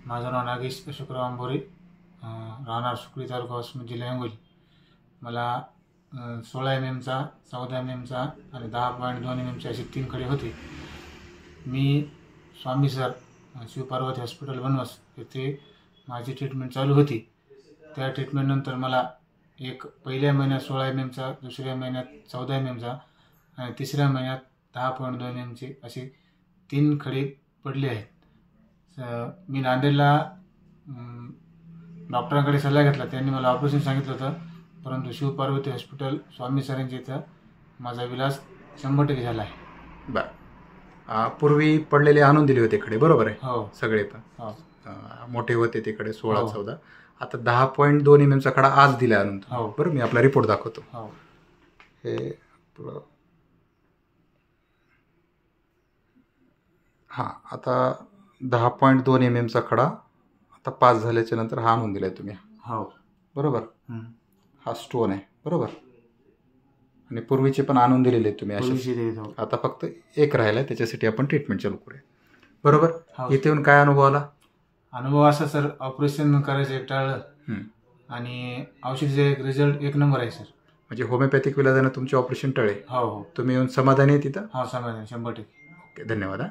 माझं नाव नागेश अशोकराव अंबोरे, राहणार सुकळी तालुका वसमत जिल्हा हिंगोली. मला 16 mm चा, 14 mm चा आणि 10.2 mm चे असे 3 खडे होते. मी स्वामी सर शिवपार्वती हॉस्पिटल बनवस येथे माझी ट्रीटमेंट चालू होती. त्या ट्रीटमेंटनंतर मला पहिल्या महिन्यात 16 mm चा, दुसऱ्या महिन्यात 14 mm चा आणि तिसऱ्या महिन्यात 10.2 mm चे असे 3 खडे पडले आहेत. मी नांदेडला डॉक्टरांकडे सल्ला घेतला. त्यांनी मला ऑपरेशन सांगितलं होतं, परंतु शिवपार्वती हॉस्पिटल स्वामी सरांच्या इथं माझा विलास 100% झाला आहे. बरं, पूर्वी पडलेले आणून दिले होते खडे, बरोबर आहे? हो, सगळे पण हो, मोठे होते ते खडे 16-14. हो. आता 10.2 mm चा खडा आज दिला आणून. हो. बरं, मी आपला रिपोर्ट दाखवतो. हो. हे हां, आता 10.2 mm चा खडा आता 5 झाल्याच्या नंतर हा आणून दिलाय तुम्ही. हो, बरोबर. हा स्टोन आहे, बरोबर. आणि पूर्वीचे पण आणून दिलेले तुम्ही असे. आता फक्त एक राहिला, त्याच्यासाठी आपण ट्रीटमेंट चालू करूया, बरोबर. इथे येऊन काय अनुभव आला? अनुभव असा सर, ऑपरेशन करायचं एक टाळलं आणि औषधीचे रिझल्ट 1 नंबर आहे सर. म्हणजे होमिओपॅथिक इलाजाने तुमचे ऑपरेशन टळे. हो, हो. तुम्ही येऊन समाधानी आहे तिथं? हो, समाधानी 100%. ओके, धन्यवाद.